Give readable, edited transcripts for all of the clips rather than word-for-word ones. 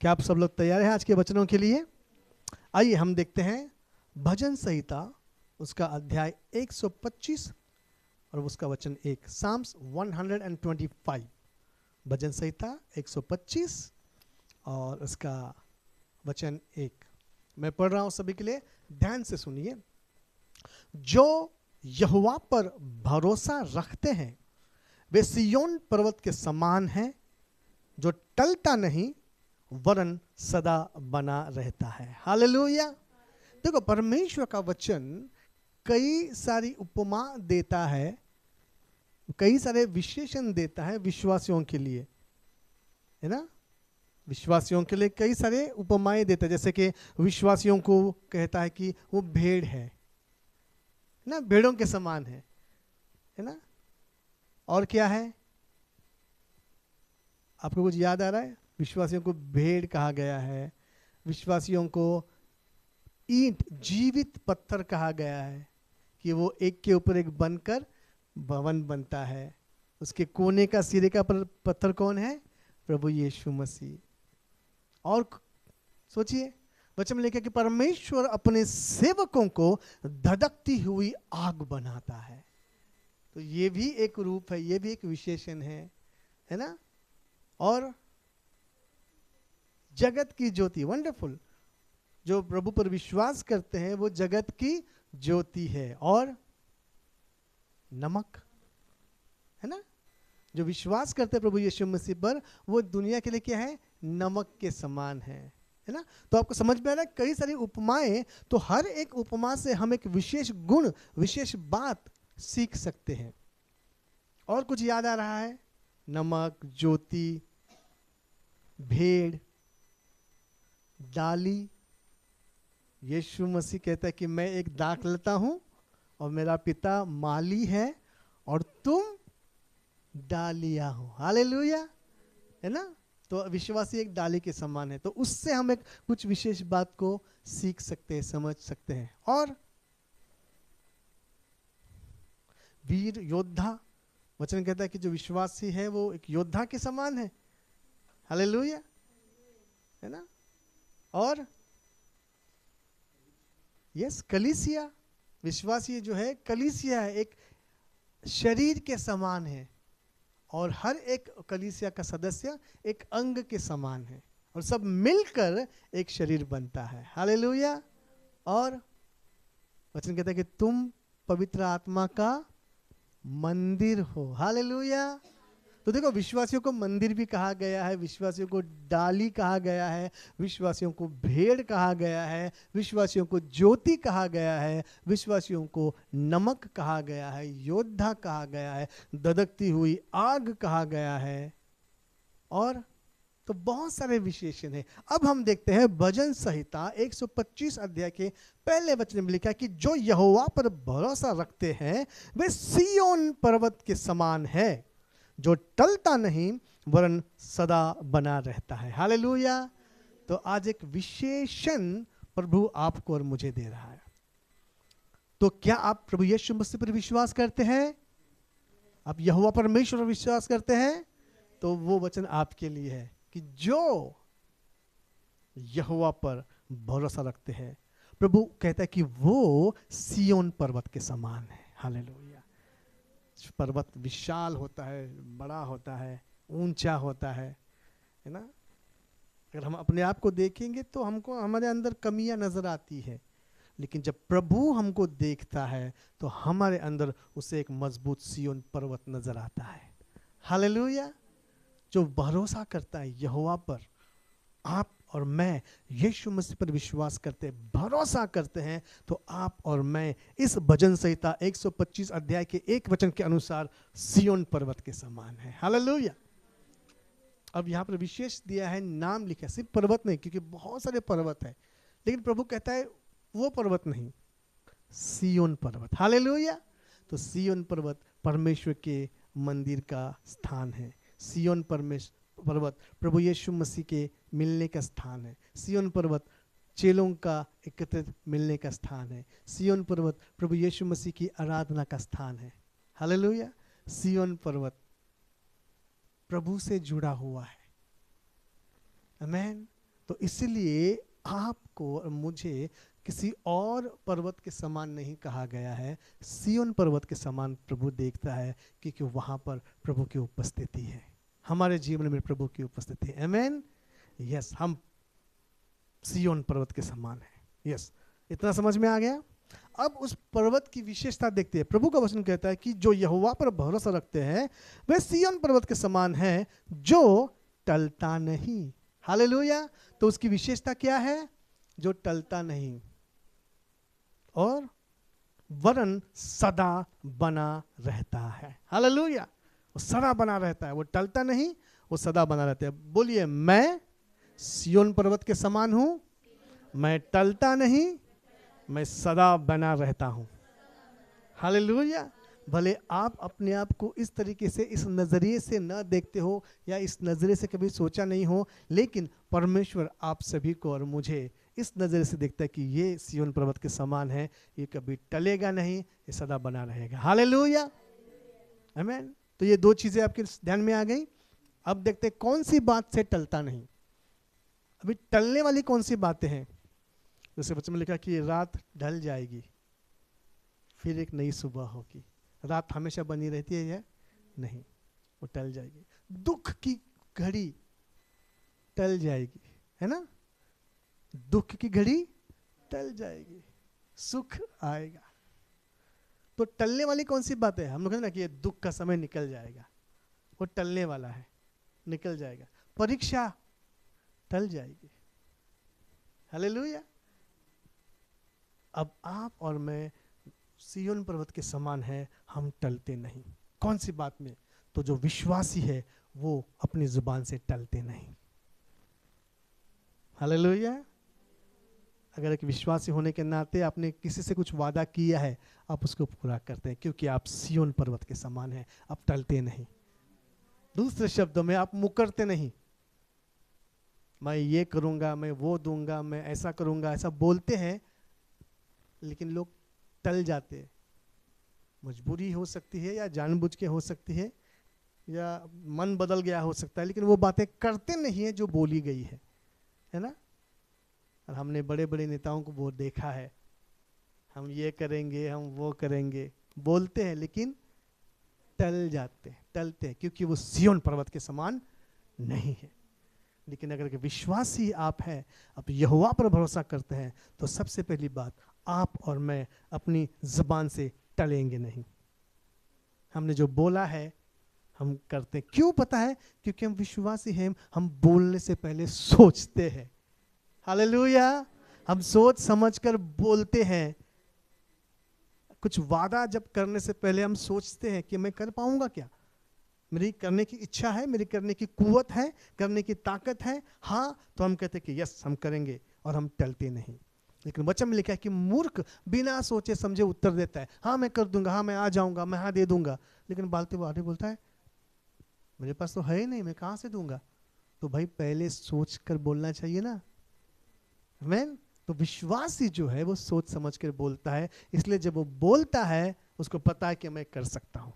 क्या आप सब लोग तैयार हैं आज के वचनों के लिए? आइए हम देखते हैं भजन संहिता, उसका अध्याय 125 और उसका वचन 1। साम्स 125, भजन संहिता 125 और उसका वचन 1। मैं पढ़ रहा हूं, सभी के लिए ध्यान से सुनिए। जो यहोवा पर भरोसा रखते हैं वे सिय्योन पर्वत के समान हैं, जो टलता नहीं वरन सदा बना रहता है। हालेलुया। देखो, परमेश्वर का वचन कई सारी उपमा देता है, कई सारे विशेषण देता है विश्वासियों के लिए, है ना। विश्वासियों के लिए कई सारे उपमाएं देता है। जैसे कि विश्वासियों को कहता है कि वो भेड़ है ना, भेड़ों के समान है ना। और क्या है, आपको कुछ याद आ रहा है? विश्वासियों को भेड़ कहा गया है, विश्वासियों को ईंट, जीवित पत्थर कहा गया है कि वो एक के ऊपर एक बनकर भवन बनता है। उसके कोने का, सिरे का पत्थर कौन है? प्रभु यीशु मसीह। और सोचिए, वचन में लिखा कि परमेश्वर अपने सेवकों को धधकती हुई आग बनाता है। तो ये भी एक रूप है, ये भी एक विशेषण है ना। और जगत की ज्योति, वंडरफुल, जो प्रभु पर विश्वास करते हैं वो जगत की ज्योति है। और नमक है ना, जो विश्वास करते हैं प्रभु यीशु मसीह पर वो दुनिया के लिए क्या है? नमक के समान है ना। तो आपको समझ में आ रहा है, कई सारी उपमाएं, तो हर एक उपमा से हम एक विशेष गुण, विशेष बात सीख सकते हैं। और कुछ याद आ रहा है? नमक, ज्योति, भेड़, डाली। यीशु मसीह कहता है कि मैं एक दाखलता हूं और मेरा पिता माली है और तुम डालियां हो। हालेलुया, है ना। तो विश्वासी एक डाली के समान है। तो उससे हम एक कुछ विशेष बात को सीख सकते हैं, समझ सकते हैं। और वीर योद्धा, वचन कहता है कि जो विश्वासी है वो एक योद्धा के समान है। हालेलुया, है ना। और यस, कलीसिया, विश्वासी जो है कलीसिया है, एक शरीर के समान है और हर एक कलीसिया का सदस्य एक अंग के समान है और सब मिलकर एक शरीर बनता है। हालेलुया। और वचन कहता है कि तुम पवित्र आत्मा का मंदिर हो। हालेलुया। तो देखो, विश्वासियों को मंदिर भी कहा गया है, विश्वासियों को डाली कहा गया है, विश्वासियों को भेड़ कहा गया है, विश्वासियों को ज्योति कहा गया है, विश्वासियों को नमक कहा गया है, योद्धा कहा गया है, धधकती हुई आग कहा गया है। और तो बहुत सारे विशेषण है। अब हम देखते हैं भजन संहिता 125 अध्याय के पहले वचन में लिखा कि जो यहोवा पर भरोसा रखते हैं वे सिय्योन पर्वत के समान है, जो टलता नहीं वरन सदा बना रहता है। हालेलुया। तो आज एक विशेषण प्रभु आपको और मुझे दे रहा है। तो क्या आप प्रभु यीशु मसीह पर विश्वास करते हैं? आप यहोवा परमेश्वर पर विश्वास करते हैं? तो वो वचन आपके लिए है कि जो यहोवा पर भरोसा रखते हैं, प्रभु कहता है कि वो सिय्योन पर्वत के समान है। हालेलुया। पर्वत विशाल होता है, बड़ा होता है, ऊंचा होता है ना। अगर हम अपने आप को देखेंगे तो हमको हमारे अंदर कमियां नजर आती है, लेकिन जब प्रभु हमको देखता है तो हमारे अंदर उसे एक मजबूत सिय्योन पर्वत नजर आता है। हालेलुया। जो भरोसा करता है यहोवा पर, आप और मैं यीशु मसीह पर विश्वास करते हैं, भरोसा करते हैं, तो आप और मैं इस भजन संहिता 125 अध्याय के एक वचन के अनुसार सिय्योन पर्वत के समान है। हालेलुया। अब यहाँ पर विशेष दिया है, नाम लिखा है, सिर्फ पर्वत नहीं, क्योंकि बहुत सारे पर्वत है, लेकिन प्रभु कहता है वो पर्वत नहीं, सिय्योन पर्वत। हालेलुया। तो सिय्योन पर्वत परमेश्वर के मंदिर का स्थान है। सिय्योन पर्वत प्रभु यीशु मसीह के मिलने का स्थान है। सिय्योन पर्वत चेलों का एकत्रित मिलने का स्थान है। सिय्योन पर्वत प्रभु यीशु मसीह की आराधना का स्थान है। हालेलुया। सिय्योन पर्वत प्रभु से जुड़ा हुआ है। आमेन। तो इसलिए आपको और मुझे किसी और पर्वत के समान नहीं कहा गया है, सिय्योन पर्वत के समान प्रभु देखता है, क्योंकि वहां पर प्रभु की उपस्थिति है, हमारे जीवन में प्रभु की उपस्थिति है। आमेन। यस, हम सिय्योन पर्वत के समान है। यस, इतना समझ में आ गया। अब उस पर्वत की विशेषता देखते हैं। प्रभु का वचन कहता है कि जो यहोवा पर भरोसा रखते हैं वे सिय्योन पर्वत के समान है जो टलता नहीं। हालेलुया। तो उसकी विशेषता क्या है? जो टलता नहीं और वरन सदा बना रहता है। हालेलुया। वो सदा बना रहता है, वो टलता नहीं, वो सदा बना रहता है। बोलिए, मैं सिय्योन पर्वत के समान हूं, मैं टलता नहीं, मैं सदा बना रहता हूं। हालेलुया। भले आप अपने आप को इस तरीके से, इस नजरिए से न देखते हो या इस नजरिए से कभी सोचा नहीं हो, लेकिन परमेश्वर आप सभी को और मुझे इस नजरिए से देखता है कि ये सिय्योन पर्वत के समान है, ये कभी टलेगा नहीं, ये सदा बना रहेगा। हालेलुया। आमीन। तो ये दो चीजें आपके ध्यान में आ गई। अब देखते हैं कौन सी बात से टलता नहीं। अभी टलने वाली कौन सी बातें हैं? जैसे बच्चे में लिखा कि रात ढल जाएगी, फिर एक नई सुबह होगी। रात हमेशा बनी रहती है या नहीं? वो टल जाएगी। दुख की घड़ी टल जाएगी, है ना? दुख की घड़ी टल जाएगी, सुख आएगा। तो टलने वाली कौन सी बात है? हम लोग कहते हैं ना कि ये दुख का समय निकल जाएगा, वो टलने वाला है, निकल जाएगा। परीक्षा टल जाएगी। हालेलुया। अब आप और मैं सिय्योन पर्वत के समान है, हम टलते नहीं। कौन सी बात में? तो जो विश्वासी है वो अपनी जुबान से टलते नहीं। हालेलुया। अगर एक विश्वासी होने के नाते आपने किसी से कुछ वादा किया है, आप उसको पूरा करते हैं, क्योंकि आप सिय्योन पर्वत के समान हैं, आप टलते नहीं। दूसरे शब्दों में, आप मुकरते नहीं। मैं ये करूंगा, मैं वो दूंगा, मैं ऐसा करूंगा, ऐसा बोलते हैं, लेकिन लोग टल जाते हैं। मजबूरी हो सकती है या जानबूझ के हो सकती है या मन बदल गया हो सकता है, लेकिन वो बातें करते नहीं है जो बोली गई है ना? और हमने बड़े बड़े नेताओं को वो देखा है, हम ये करेंगे, हम वो करेंगे, बोलते हैं लेकिन टल जाते, टलते हैं, क्योंकि वो सिय्योन पर्वत के समान नहीं है। लेकिन अगर विश्वासी आप हैं, आप यहोवा पर भरोसा करते हैं, तो सबसे पहली बात, आप और मैं अपनी जुबान से टलेंगे नहीं। हमने जो बोला है हम करते हैं। क्यों? पता है, क्योंकि हम विश्वासी हैं। हम बोलने से पहले सोचते हैं। हालेलुया। हम सोच समझकर बोलते हैं। कुछ वादा जब करने से पहले हम सोचते हैं कि मैं कर पाऊंगा क्या, मेरी करने की इच्छा है, मेरी करने की कुव्वत है, करने की ताकत है, हाँ, तो हम कहते हैं कि यस हम करेंगे, और हम टलते नहीं। लेकिन वचन में लिखा है कि मूर्ख बिना सोचे समझे उत्तर देता है, हाँ मैं कर दूंगा, हाँ मैं आ जाऊंगा, मैं हाँ दे दूंगा, लेकिन बालते वो आगे बोलता है मेरे पास तो है ही नहीं, मैं कहाँ से दूंगा। तो भाई पहले सोच कर बोलना चाहिए ना। आमीन। तो विश्वासी जो है वो सोच समझ कर बोलता है, इसलिए जब वो बोलता है उसको पता है कि मैं कर सकता हूं।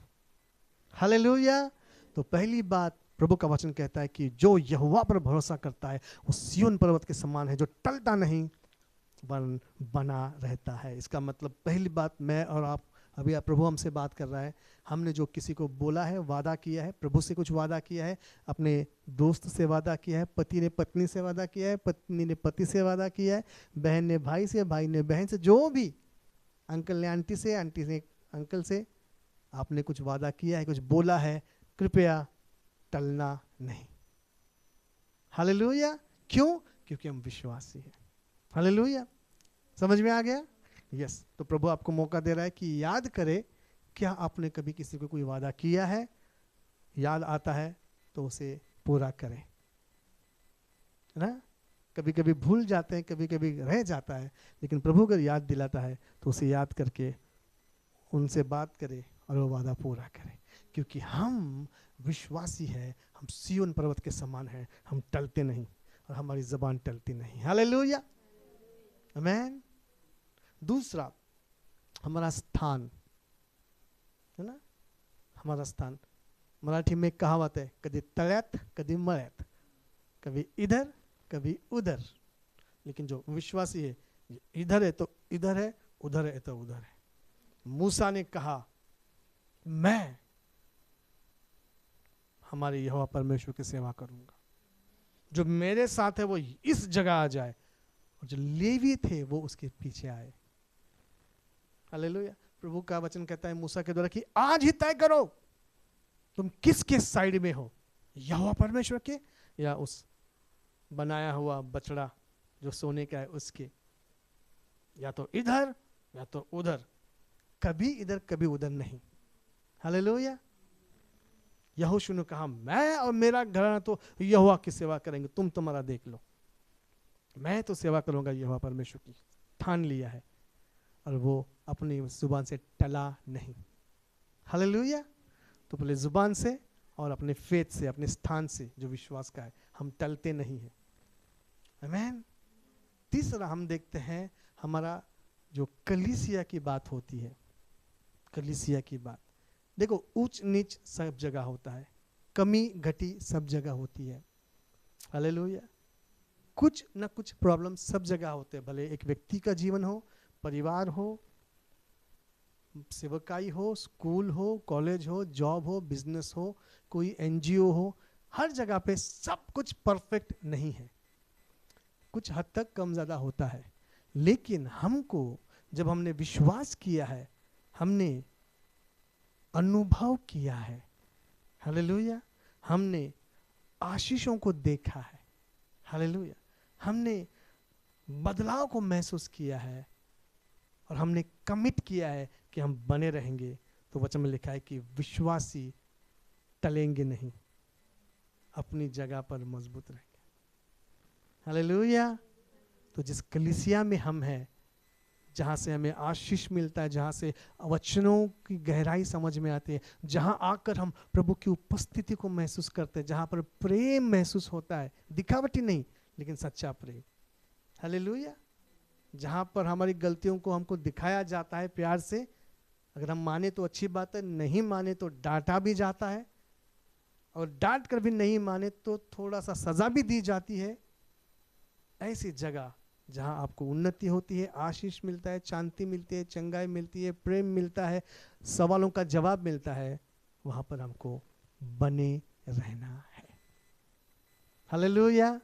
हालेलुया। तो पहली बात, प्रभु का वचन कहता है कि जो यहोवा पर भरोसा करता है वो सिय्योन पर्वत के समान है, जो टलता नहीं वरन बना रहता है। इसका मतलब पहली बात, मैं और आप, अभी आप प्रभु हमसे बात कर रहा है, हमने जो किसी को बोला है, वादा किया है, प्रभु से कुछ वादा किया है, अपने दोस्त से वादा किया है, पति ने पत्नी से वादा किया है, पत्नी ने पति से वादा किया है, बहन ने भाई से, भाई ने बहन से, जो भी, अंकल ने आंटी से, आंटी ने अंकल से, आपने कुछ वादा किया है, कुछ बोला है, कृपया टलना नहीं। हालेलुया। क्यों? क्योंकि हम विश्वासी हैं। हालेलुया। समझ में आ गया? यस। तो प्रभु आपको मौका दे रहा है कि याद करे, क्या आपने कभी किसी को कोई वादा किया है? याद आता है तो उसे पूरा करें, है ना? कभी कभी भूल जाते हैं, कभी कभी रह जाता है, लेकिन प्रभु अगर याद दिलाता है तो उसे याद करके उनसे बात करे और वो वादा पूरा करे, क्योंकि हम विश्वासी हैं, हम सिय्योन पर्वत के समान हैं, हम टलते नहीं और हमारी ज़बान टलती नहीं। हालेलुया। आमीन। दूसरा, हमारा स्थान, है ना? हमारा स्थान, मराठी में एक कहावत है, कभी तळ्यात कभी मळ्यात, कभी इधर कभी उधर। लेकिन जो विश्वासी है, इधर है तो इधर है, उधर है तो उधर है। मूसा ने कहा मैं हमारे यहोवा परमेश्वर की सेवा करूंगा, जो मेरे साथ है वो इस जगह आ जाए, और जो लेवी थे वो उसके पीछे आए। हालेलुया। प्रभु का वचन कहता है मूसा के द्वारा कि आज ही तय करो तुम किसके साइड में हो, यहोवा परमेश्वर के या उस बनाया हुआ बछड़ा जो सोने का है उसके, या तो इधर या तो उधर, कभी इधर कभी उधर नहीं। हालेलुया। यहोशू ने कहा मैं और मेरा घराना तो यहोवा की सेवा करेंगे, तुम तुम्हारा देख लो, मैं तो सेवा करूंगा यहोवा परमेश्वर की। ठान लिया है और वो अपनी जुबान से टला नहीं। हालेलुया। तो बोले जुबान से और अपने फेथ से, अपने स्थान से जो विश्वास का है, हम टलते नहीं हैं। आमीन। तीसरा हम देखते हैं हमारा जो कलीसिया की बात होती है, कलीसिया की बात, देखो ऊंच नीच सब जगह होता है, कमी घटी सब जगह होती है। हालेलुया। कुछ ना कुछ प्रॉब्लम सब जगह होते हैं, भले एक व्यक्ति का जीवन हो, परिवार हो, सेवकाई हो, स्कूल हो, कॉलेज हो, जॉब हो, बिजनेस हो, कोई एनजीओ हो, हर जगह पे सब कुछ परफेक्ट नहीं है, कुछ हद तक कम ज़्यादा होता है। लेकिन हमको जब हमने विश्वास किया है, हमने अनुभव किया है, हालेलुया, हमने आशीषों को देखा है, हालेलुया, हमने बदलाव को महसूस किया है और हमने कमिट किया है कि हम बने रहेंगे, तो वचन में लिखा है कि विश्वासी टलेंगे नहीं, अपनी जगह पर मजबूत रहेंगे। हालेलुया। तो जिस कलीसिया में हम हैं, जहाँ से हमें आशीष मिलता है, जहाँ से वचनों की गहराई समझ में आती है, जहाँ आकर हम प्रभु की उपस्थिति को महसूस करते हैं, जहाँ पर प्रेम महसूस होता है, दिखावटी नहीं लेकिन सच्चा प्रेम। हालेलुया। जहाँ पर हमारी गलतियों को हमको दिखाया जाता है प्यार से, अगर हम माने तो अच्छी बात है, नहीं माने तो डांटा भी जाता है, और डांट कर भी नहीं माने तो थोड़ा सा सजा भी दी जाती है। ऐसी जगह जहाँ आपको उन्नति होती है, आशीष मिलता है, शांति मिलती है, चंगाई मिलती है, प्रेम मिलता है, सवालों का जवाब मिलता है, वहाँ पर हमको बने रहना है। हालेलुया।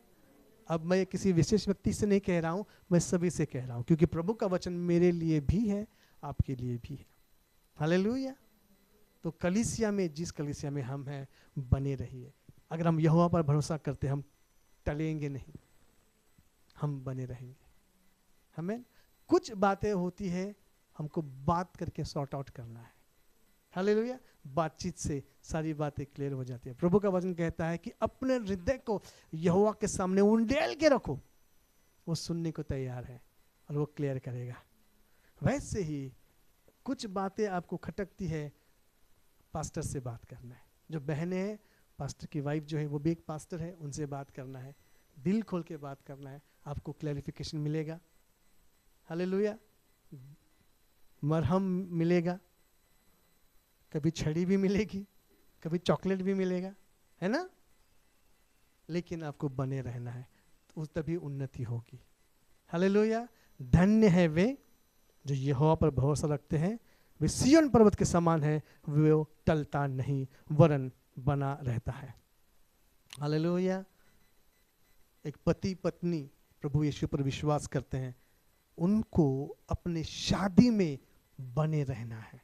अब मैं किसी विशेष व्यक्ति से नहीं कह रहा हूँ, मैं सभी से कह रहा हूँ, क्योंकि प्रभु का वचन मेरे लिए भी है, आपके लिए भी है। हालेलुया। तो कलीसिया में, जिस कलीसिया में हम हैं, बने रहिए। अगर हम यहोवा पर भरोसा करते, हम टलेंगे नहीं, हम बने रहेंगे। हमें कुछ बातें होती है, हमको बात करके सॉर्ट आउट करना है। हालेलुया। बातचीत से सारी बातें क्लियर हो जाती है। प्रभु का वचन कहता है कि अपने हृदय को यहोवा के सामने उंडेल के रखो, वो सुनने को तैयार है और वो क्लियर करेगा। वैसे ही कुछ बातें आपको खटकती है, पास्टर से बात करना है। जो बहनें हैं, पास्टर की वाइफ जो है वो भी एक पास्टर है, उनसे बात करना है, दिल खोल के बात करना है, आपको क्लैरिफिकेशन मिलेगा। हालेलुया। मरहम मिलेगा, कभी छड़ी भी मिलेगी, कभी चॉकलेट भी मिलेगा, है ना, लेकिन आपको बने रहना है, तो तभी उन्नति होगी। हालेलुया। धन्य है वे जो यहोवा पर भरोसा रखते हैं, वे सिय्योन पर्वत के समान है, वो टलता नहीं वरन बना रहता है। हालेलुया। एक पति पत्नी प्रभु यीशु पर विश्वास करते हैं, उनको अपने शादी में बने रहना है।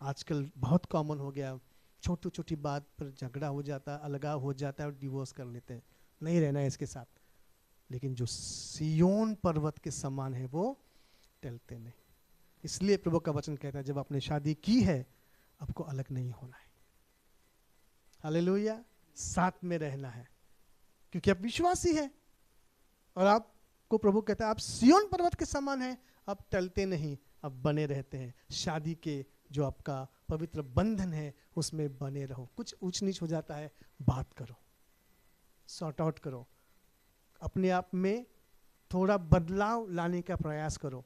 आजकल बहुत कॉमन हो गया, छोटी छोटी बात पर झगड़ा हो जाता है, अलगाव हो जाता है और डिवोर्स कर लेते हैं, नहीं रहना है इसके साथ। लेकिन जो सिय्योन पर्वत के समान है वो टलते नहीं। इसलिए प्रभु का वचन कहता है जब आपने शादी की है, आपको अलग नहीं होना है। हालेलुया। साथ में रहना है, क्योंकि आप विश्वासी हैं और आपको प्रभु कहता है आप सिय्योन पर्वत के समान हैं, आप टलते नहीं, आप बने रहते हैं। शादी के जो आपका पवित्र बंधन है उसमें बने रहो। कुछ ऊंच नीच हो जाता है, बात करो, सॉर्ट आउट करो, अपने आप में थोड़ा बदलाव लाने का प्रयास करो।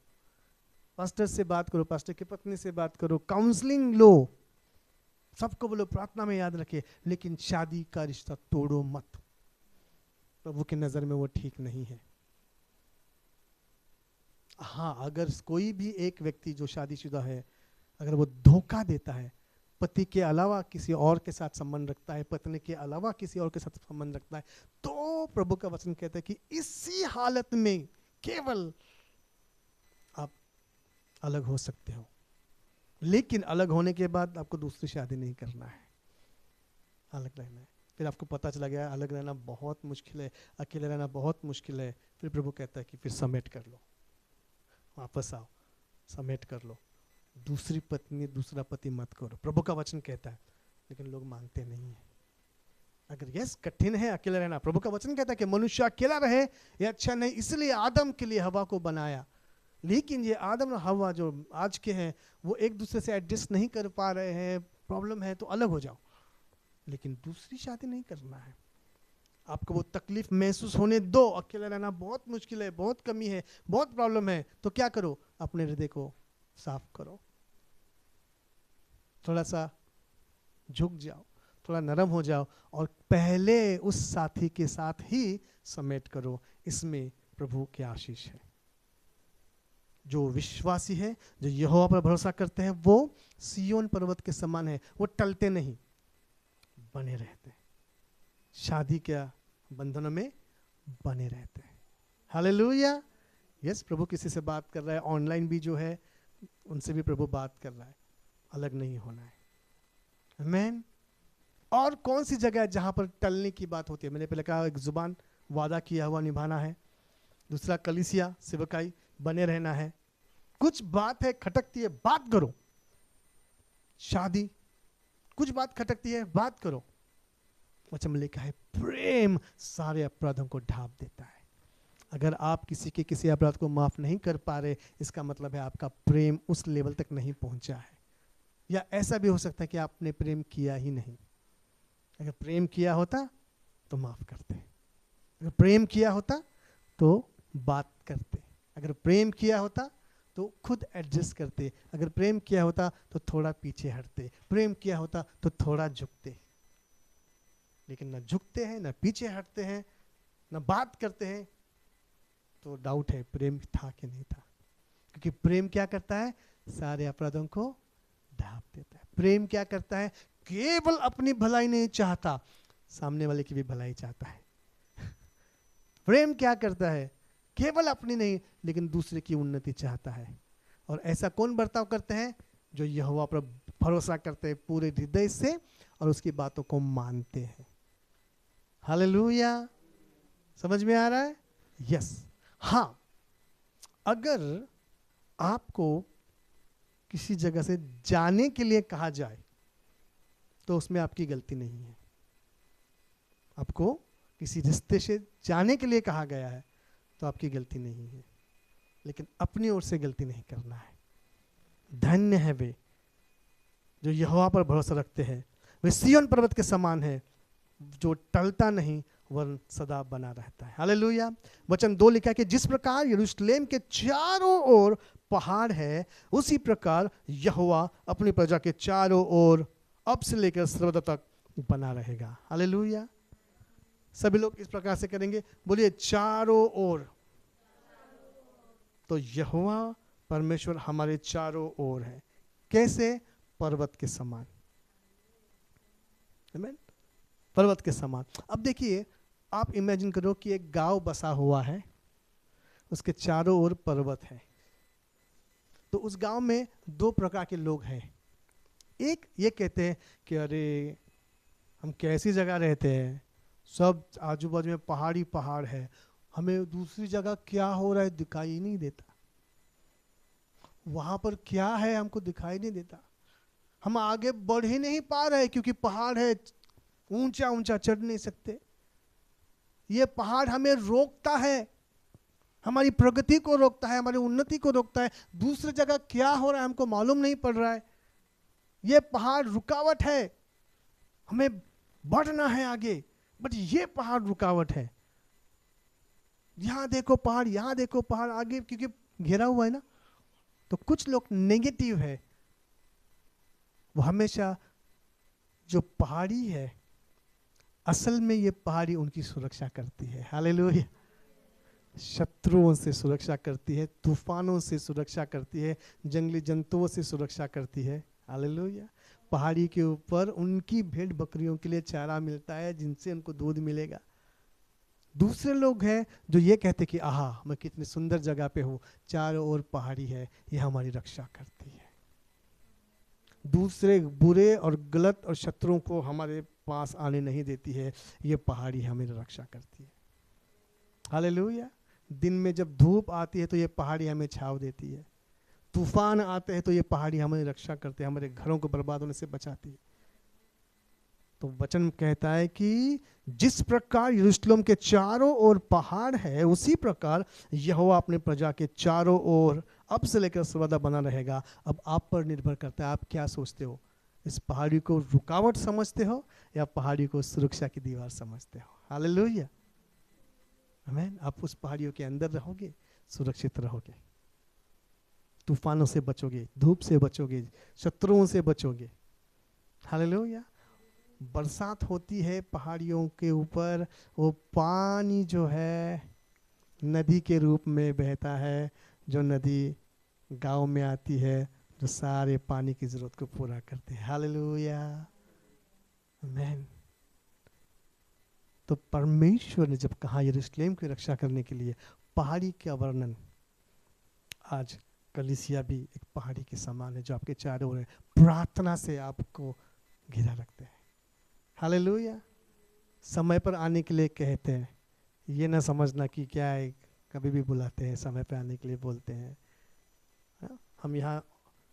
पास्टर से बात करो, पास्टर की पत्नी से बात करो, काउंसलिंग लो, सबको बोलो, प्रार्थना में याद रखे, लेकिन शादी का रिश्ता तोड़ो मत। प्रभु की नज़र में वो ठीक नहीं है। हाँ, अगर कोई भी एक व्यक्ति जो शादीशुदा है, अगर वो धोखा देता है, पति के अलावा किसी और के साथ संबंध रखता है, पत्नी के अलावा किसी और के साथ संबंध रखता है, तो प्रभु का वचन कहता है कि इसी हालत में केवल आप अलग हो सकते हो। लेकिन अलग होने के बाद आपको दूसरी शादी नहीं करना है, अलग रहना है। फिर आपको पता चला गया अलग रहना बहुत मुश्किल है, अकेले रहना बहुत मुश्किल है, फिर प्रभु कहता है कि फिर समेट कर लो, वापस आओ, समेट कर लो, दूसरी पत्नी दूसरा पति मत करो, प्रभु का वचन कहता है। लेकिन लोग मानते नहीं है। अगर यस कठिन है अकेले रहना, प्रभु का वचन कहता है कि मनुष्य अकेला रहे ये अच्छा नहीं, इसलिए आदम के लिए हवा को बनाया। लेकिन ये आदम और हवा जो आज के हैं वो एक दूसरे से एडजस्ट नहीं कर पा रहे हैं, प्रॉब्लम है, तो अलग हो जाओ, लेकिन दूसरी शादी नहीं करना है। आपको वो तकलीफ महसूस होने दो, अकेले रहना बहुत मुश्किल है, बहुत कमी है, बहुत प्रॉब्लम है, तो क्या करो, अपने हृदय को साफ करो, थोड़ा सा झुक जाओ, थोड़ा नरम हो जाओ और पहले उस साथी के साथ ही समेट करो। इसमें प्रभु की आशीष है। जो विश्वासी है, जो यहोवा पर भरोसा करते हैं, वो सिय्योन पर्वत के समान है, वो टलते नहीं, बने रहते हैं, शादी के बंधनों में बने रहते हैं। हालेलुया। यस, प्रभु किसी से बात कर रहा है, ऑनलाइन भी जो है उनसे भी प्रभु बात कर रहा है, अलग नहीं होना है। आमीन। और कौन सी जगह है जहां पर टलने की बात होती है? मैंने पहले कहा, एक जुबान वादा किया हुआ निभाना है, दूसरा कलीसिया सेवकाई बने रहना है। कुछ बात है खटकती है, बात करो। शादी कुछ बात खटकती है, बात करो। वचन में लिखा है प्रेम सारे अपराधों को ढांप देता है। अगर आप किसी के किसी अपराध को माफ नहीं कर पा रहे, इसका मतलब है आपका प्रेम उस लेवल तक नहीं पहुंचा है। या ऐसा भी हो सकता है कि आपने प्रेम किया ही नहीं। अगर प्रेम किया होता तो माफ करते, अगर प्रेम किया होता तो बात करते, अगर प्रेम किया होता तो खुद एडजस्ट करते, अगर प्रेम किया होता तो थोड़ा पीछे हटते, प्रेम किया होता तो थोड़ा झुकते। लेकिन न झुकते हैं, न पीछे हटते हैं, न बात करते हैं, तो डाउट है प्रेम था कि नहीं था। क्योंकि प्रेम क्या करता है? सारे अपराधों को ढांप देता है। प्रेम क्या करता है? केवल अपनी भलाई नहीं चाहता, सामने वाले की भी भलाई चाहता है। प्रेम क्या करता है? केवल अपनी नहीं, लेकिन दूसरे की उन्नति चाहता है। और ऐसा कौन बर्ताव करते हैं? जो यहोवा पर भरोसा करते हैं पूरे हृदय से और उसकी बातों को मानते हैं। हालेलुया। समझ में आ रहा है? यस। हाँ, अगर आपको किसी जगह से जाने के लिए कहा जाए तो उसमें आपकी गलती नहीं है। आपको किसी रिश्ते से जाने के लिए कहा गया है तो आपकी गलती नहीं है, लेकिन अपनी ओर से गलती नहीं करना है। धन्य है वे जो यहोवा पर भरोसा रखते हैं, वे सिय्योन पर्वत के समान है जो टलता नहीं वरन सदा बना रहता है। हालेलुया। वचन 2 लिखा है कि जिस प्रकार यरूशलेम के चारों ओर पहाड़ है, उसी प्रकार यहोवा अपनी प्रजा के चारों ओर अब से लेकर सर्वदा तक बना रहेगा। हालेलुया। सभी लोग इस प्रकार से करेंगे, बोलिए चारों ओर। तो यहोवा परमेश्वर हमारे चारों ओर है। कैसे? पर्वत के समान। आमीन। पर्वत के समान। अब देखिए, आप इमेजिन करो कि एक गांव बसा हुआ है, उसके चारों ओर पर्वत है। तो उस गांव में 2 प्रकार के लोग हैं। एक ये कहते हैं कि अरे हम कैसी जगह रहते हैं, सब आजू बाजू में पहाड़ी पहाड़ है, हमें दूसरी जगह क्या हो रहा है दिखाई नहीं देता, वहां पर क्या है हमको दिखाई नहीं देता, हम आगे बढ़ ही नहीं पा रहे क्योंकि पहाड़ है, ऊंचा ऊंचा चढ़ नहीं सकते, ये पहाड़ हमें रोकता है, हमारी प्रगति को रोकता है, हमारी उन्नति को रोकता है, दूसरी जगह क्या हो रहा है हमको मालूम नहीं पड़ रहा है, ये पहाड़ रुकावट है, हमें बढ़ना है आगे, बट ये पहाड़ रुकावट है। यहां देखो पहाड़, यहां देखो पहाड़, आगे क्योंकि घेरा हुआ है ना। तो कुछ लोग नेगेटिव है, वो हमेशा जो पहाड़ी है असल में ये पहाड़ी उनकी सुरक्षा करती है। हालेलुया। शत्रुओं से सुरक्षा करती है, तूफानों से सुरक्षा करती है, जंगली जंतुओं से सुरक्षा करती है। हालेलुया। पहाड़ी के ऊपर उनकी भेड़ बकरियों के लिए चारा मिलता है, जिनसे उनको दूध मिलेगा। दूसरे लोग हैं जो ये कहते कि आहा, मैं कितनी सुंदर जगह पे हूँ, चारों ओर पहाड़ी है, ये हमारी रक्षा करती है। दूसरे बुरे और गलत और शत्रुओं को हमारे पास आने नहीं देती है, ये पहाड़ी हमें रक्षा करती है। हालेलुया। दिन में जब धूप आती है तो ये पहाड़ी हमें छाव देती है, तूफान आते हैं तो ये पहाड़ी हमारी रक्षा करते हैं, हमारे घरों को बर्बाद होने से बचाती है। तो वचन कहता है कि जिस प्रकार यरूशलेम के चारों ओर पहाड़ है, उसी प्रकार यहोवा अपने प्रजा के चारों ओर अब से लेकर सर्वदा बना रहेगा। अब आप पर निर्भर करता है, आप क्या सोचते हो? इस पहाड़ी को रुकावट समझते हो या पहाड़ी को सुरक्षा की दीवार समझते हो? हालेलुया। आमीन। आप उस पहाड़ियों के अंदर रहोगे, सुरक्षित रहोगे, तूफानों से बचोगे, धूप से बचोगे, शत्रुओं से बचोगे। हालेलुया। बरसात होती है पहाड़ियों के ऊपर, वो पानी जो है नदी के रूप में बहता है, जो नदी गांव में आती है, जो सारे पानी की जरूरत को पूरा करते हैं। हालेलुया। आमीन। तो परमेश्वर ने जब कहा यरूशलेम की रक्षा करने के लिए, पहाड़ी का वर्णन, आज कलीसिया भी एक पहाड़ी के समान है जो आपके चारों ओर प्रार्थना से आपको घिरा रखते हैं। हालेलुया। समय पर आने के लिए कहते हैं, ये ना समझना कि क्या है, कभी भी बुलाते हैं, समय पर आने के लिए बोलते हैं। हम यहाँ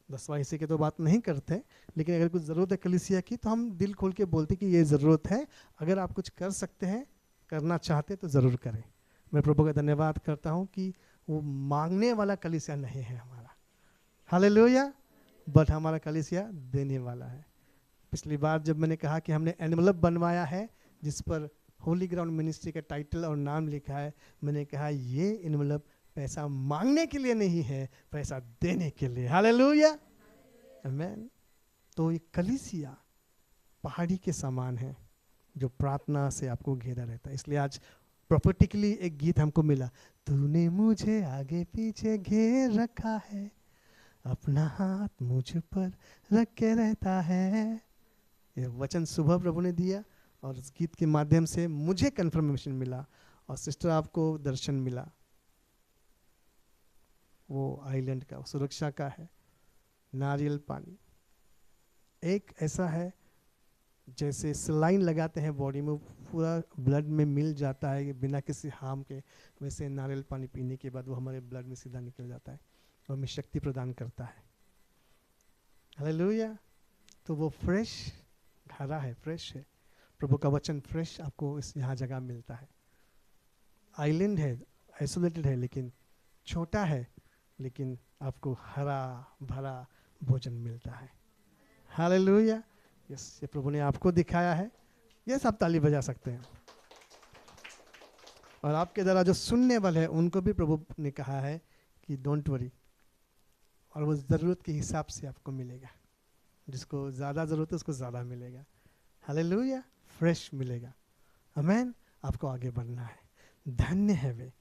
10वां हिस्से की तो बात नहीं करते, लेकिन अगर कुछ ज़रूरत है कलीसिया की तो हम दिल खोल के बोलते कि ये ज़रूरत है, अगर आप कुछ कर सकते हैं, करना चाहते तो ज़रूर करें। मैं प्रभु का धन्यवाद करता हूँ कि वो मांगने वाला कलीसिया नहीं है हमारा। हालेलुया। बट हमारा कलीसिया देने वाला है। पिछली बार जब मैंने कहा कि हमने एनवलप बनवाया है जिस पर होली ग्राउंड मिनिस्ट्री का टाइटल और नाम लिखा है, मैंने कहा ये एनवलप पैसा मांगने के लिए नहीं है, पैसा देने के लिए। हालेलुया। आमीन। तो ये कलीसिया पहाड़ी के समान है जो प्रार्थना से आपको घेरा रहता है। इसलिए आज प्रोफेटिकली एक गीत हमको मिला, तूने मुझे आगे पीछे घेर रखा है, अपना हाथ मुझ पर रख के रहता है। ये वचन सुबह प्रभु ने दिया और इस गीत के माध्यम से मुझे कंफर्मेशन मिला और सिस्टर आपको दर्शन मिला। वो आइलैंड का सुरक्षा का है। नारियल पानी एक ऐसा है जैसे सलाइन लगाते हैं बॉडी में, पूरा ब्लड में मिल जाता है बिना किसी हार्म के, वैसे नारियल पानी पीने के बाद वो हमारे ब्लड में सीधा निकल जाता है और हमें शक्ति प्रदान करता है। हालेलुया। तो वो फ्रेश हरा है, फ्रेश है। प्रभु का वचन फ्रेश आपको इस यहाँ जगह मिलता है। आइलैंड है, आइसोलेटेड है, लेकिन छोटा है, लेकिन आपको हरा भरा भोजन मिलता है। हालेलुया। यस, ये प्रभु ने आपको दिखाया है। ये सब ताली बजा सकते हैं। और आपके द्वारा जो सुनने वाले हैं उनको भी प्रभु ने कहा है कि डोंट वरी, और वो ज़रूरत के हिसाब से आपको मिलेगा। जिसको ज़्यादा ज़रूरत है उसको ज़्यादा मिलेगा। हालेलुया। फ्रेश मिलेगा। आमीन। आपको आगे बढ़ना है। धन्य है वे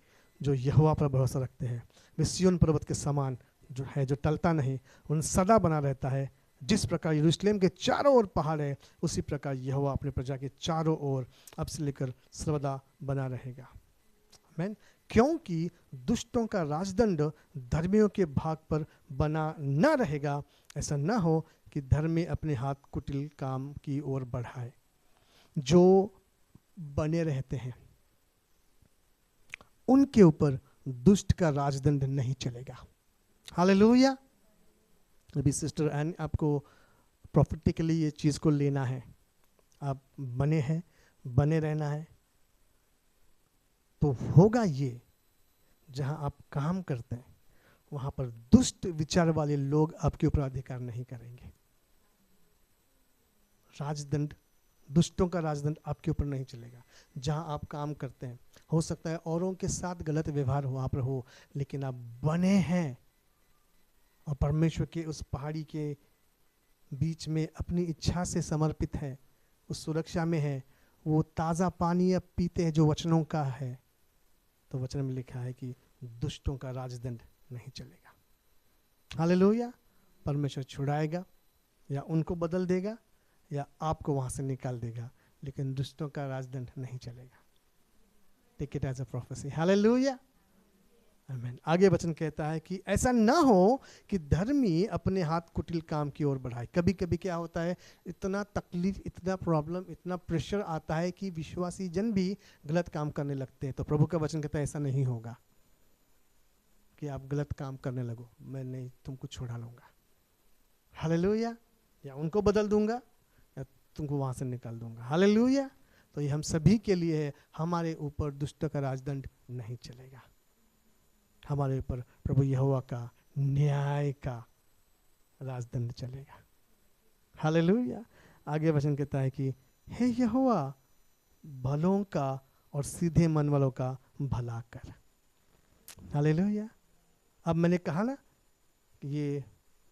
जो यहोवा पर भरोसा रखते हैं, वे सिय्योन पर्वत के समान जो है, जो टलता नहीं, उन सदा बना रहता है। जिस प्रकार यरूशलेम के चारों ओर पहाड़ है, उसी प्रकार यहोवा अपने प्रजा के चारों ओर अब से लेकर सर्वदा बना रहेगा। आमीन। क्योंकि दुष्टों का राजदंड धर्मियों के भाग पर बना न रहेगा, ऐसा न हो कि धर्मी अपने हाथ कुटिल काम की ओर बढ़ाए। जो बने रहते हैं उनके ऊपर दुष्ट का राजदंड नहीं चलेगा। हालेलुया। अभी सिस्टर एन आपको प्रॉफिटिकली ये चीज़ को लेना है। आप बने हैं, बने रहना है, तो होगा ये, जहां आप काम करते हैं वहां पर दुष्ट विचार वाले लोग आपके ऊपर अधिकार नहीं करेंगे। राजदंड, दुष्टों का राजदंड आपके ऊपर नहीं चलेगा। जहां आप काम करते हैं, हो सकता है औरों के साथ गलत व्यवहार वहां पर हो, लेकिन आप बने हैं और परमेश्वर के उस पहाड़ी के बीच में अपनी इच्छा से समर्पित है, उस सुरक्षा में है, वो ताज़ा पानी अब पीते हैं जो वचनों का है, तो वचन में लिखा है कि दुष्टों का राजदंड नहीं चलेगा। हालेलुया। परमेश्वर छुड़ाएगा, या उनको बदल देगा, या आपको वहां से निकाल देगा, लेकिन दुष्टों का राजदंड नहीं चलेगा। Take it as a prophecy. Hallelujah, आमीन। आगे वचन कहता है कि ऐसा ना हो कि धर्मी अपने हाथ कुटिल काम की ओर बढ़ाए। कभी कभी क्या होता है, इतना तकलीफ, इतना प्रॉब्लम, इतना प्रेशर आता है कि विश्वासी जन भी गलत काम करने लगते हैं। तो प्रभु का वचन कहता है ऐसा नहीं होगा कि आप गलत काम करने लगो, मैं नहीं, तुमको छुड़ा लूंगा। हालेलुया। या उनको बदल दूंगा, या तुमको वहां से निकाल दूंगा। हालेलुया। तो ये हम सभी के लिए है, हमारे ऊपर दुष्ट का राजदंड नहीं चलेगा, हमारे ऊपर प्रभु यहोवा का न्याय का राजदंड चलेगा। हालेलुया। आगे वचन कहता है कि हे यहोवा भलों का और सीधे मन वालों का भला कर। हालेलुया। अब मैंने कहा ना, ये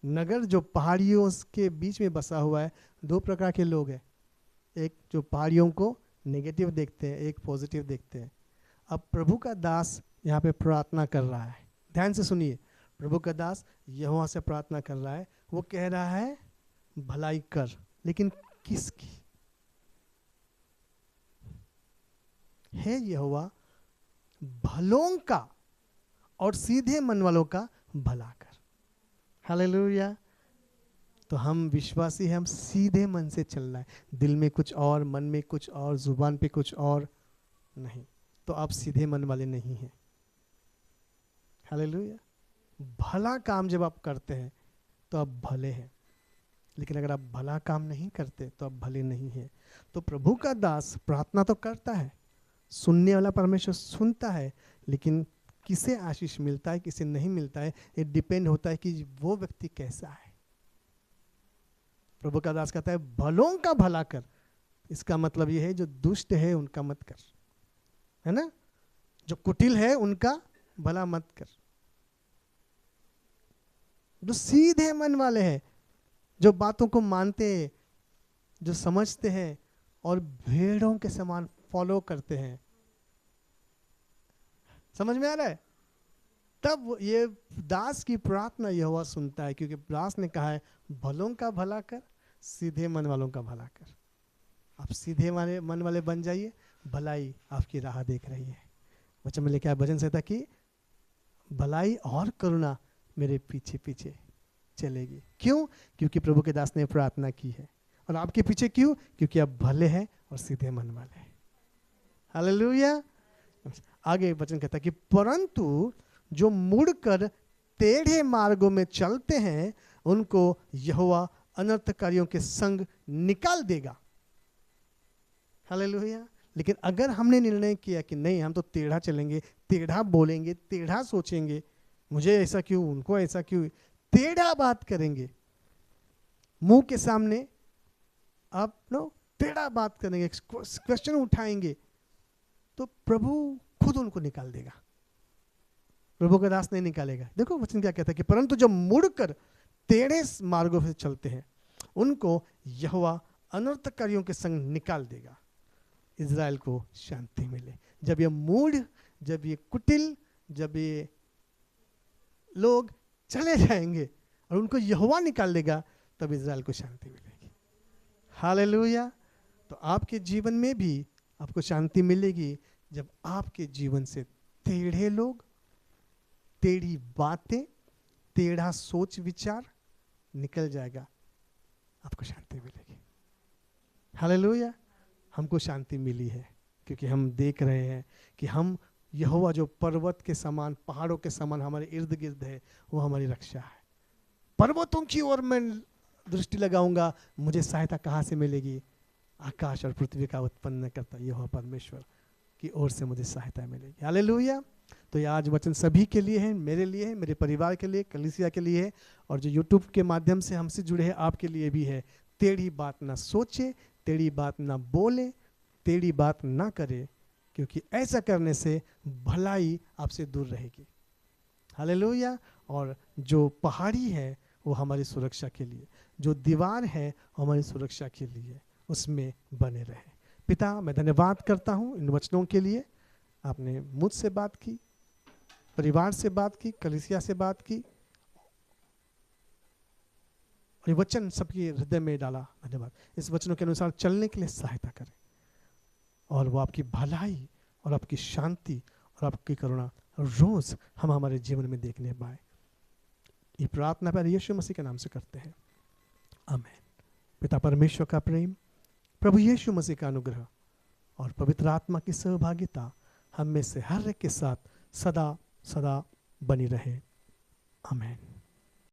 नगर जो पहाड़ियों के बीच में बसा हुआ है, दो प्रकार के लोग हैं। एक जो पहाड़ियों को नेगेटिव देखते हैं, एक पॉजिटिव देखते हैं। अब प्रभु का दास यहाँ पे प्रार्थना कर रहा है, ध्यान से सुनिए। प्रभु का दास यहोवा से प्रार्थना कर रहा है, वो कह रहा है भलाई कर, लेकिन किसकी? हे यहोवा भलों का और सीधे मन वालों का भला कर। हालेलुया। तो हम विश्वासी हैं, हम सीधे मन से चलना है, दिल में कुछ और, मन में कुछ और, जुबान पे कुछ और नहीं। तो आप सीधे मन वाले नहीं हैं। हालेलुया। भला काम जब आप करते हैं तो आप भले हैं, लेकिन अगर आप भला काम नहीं करते तो आप भले नहीं हैं। तो प्रभु का दास प्रार्थना तो करता है, सुनने वाला परमेश्वर सुनता है, लेकिन किसे आशीष मिलता है, किसे नहीं मिलता है, ये डिपेंड होता है कि वो व्यक्ति कैसा है। प्रभु का दास कहता है भलों का भला कर। इसका मतलब ये है जो दुष्ट है उनका मत कर, है ना, जो कुटिल है उनका भला मत कर। जो सीधे मन वाले हैं, जो बातों को मानते हैं, जो समझते हैं और भेड़ों के समान फॉलो करते हैं। समझ में आ रहा है? तब ये दास की प्रार्थना यहोवा सुनता है, क्योंकि दास ने कहा है भलों का भला कर, सीधे मन वालों का भला कर। आप सीधे मन वाले बन जाइए, भलाई आपकी राह देख रही है। वचन में लिखा है भजन संहिता की, भलाई और करुणा मेरे पीछे पीछे चलेगी। क्यों? क्योंकि प्रभु के दास ने प्रार्थना की है। और आपके पीछे क्यों? क्योंकि आप भले हैं और सीधे मन वाले हैं। हालेलुया। आगे वचन कहता है कि परंतु जो मुड़कर टेढ़े मार्गों में चलते हैं उनको यहोवा अनर्थकारियों के संग निकाल देगा। हालेलुया। लेकिन अगर हमने निर्णय किया कि नहीं, हम तो टेढ़ा चलेंगे, टेढ़ा बोलेंगे, टेढ़ा सोचेंगे, मुझे ऐसा क्यों, उनको ऐसा क्यों, टेढ़ा बात करेंगे, मुंह के सामने आप टेढ़ा बात करेंगे, क्वेश्चन उठाएंगे, तो प्रभु खुद उनको निकाल देगा। प्रभु का दास नहीं निकालेगा। देखो वचन क्या कहता है कि परंतु जब मुड़कर टेढ़े मार्गों से चलते हैं उनको यहोवा अनर्थकारियों के संग निकाल देगा, इज़राइल को शांति मिले। जब ये मूढ़, जब ये कुटिल, जब ये लोग चले जाएंगे और उनको यहोवा निकाल देगा, तब इज़राइल को शांति मिलेगी। हालेलुया। तो आपके जीवन में भी आपको शांति मिलेगी जब आपके जीवन से टेढ़े लोग, टेढ़ी बातें, टेढ़ा सोच विचार निकल जाएगा, आपको शांति मिलेगी। हालेलुया। हमको शांति मिली है क्योंकि हम देख रहे हैं कि हम यहोवा जो पर्वत के समान, पहाड़ों के समान हमारे इर्द गिर्द है, वो हमारी रक्षा है। पर्वतों की ओर मैं दृष्टि लगाऊंगा, मुझे सहायता कहाँ से मिलेगी? आकाश और पृथ्वी का उत्पन्न करता यहोवा परमेश्वर की ओर से मुझे सहायता मिलेगी। हालेलुया। तो ये आज वचन सभी के लिए है, मेरे लिए है, मेरे परिवार के लिए, कलीसिया के लिए है, और जो यूट्यूब के माध्यम से हमसे जुड़े हैं आपके लिए भी है। टेढ़ी बात ना सोचे, टेढ़ी बात ना बोले, टेढ़ी बात ना करे, क्योंकि ऐसा करने से भलाई आपसे दूर रहेगी। हालेलुया। और जो पहाड़ी है वो हमारी सुरक्षा के लिए, जो दीवार है हमारी सुरक्षा के लिए, उसमें बने रहे। पिता, मैं धन्यवाद करता हूँ इन वचनों के लिए। आपने मुझसे बात की, परिवार से बात की, कलीसिया से बात की, और ये वचन सबके हृदय में डाला। धन्यवाद। इस वचनों के अनुसार चलने के लिए सहायता करें, और वो आपकी भलाई और आपकी शांति और आपकी करुणा रोज हम हमारे जीवन में देखने पाए। ये प्रार्थना पर यीशु मसीह के नाम से करते हैं, आमीन। पिता परमेश्वर का प्रेम, प्रभु यीशु मसीह का अनुग्रह और पवित्र आत्मा की सहभागिता हम में से हर एक के साथ सदा सदा बनी रहे, आमीन।